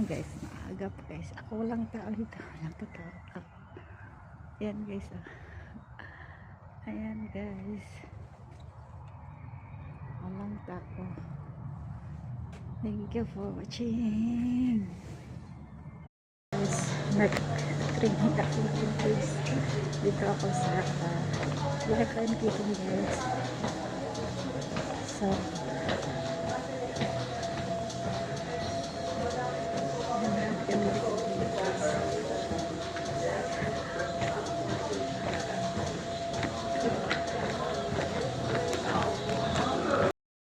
guys, maaga pa guys. Ako walang tao dito. Walang tao. Ayan guys. Oh. Ayan guys. Walang tao. Thank you for watching. Guys, nag-training ako guys. Dito ako sa Black and Kitchen guys. So,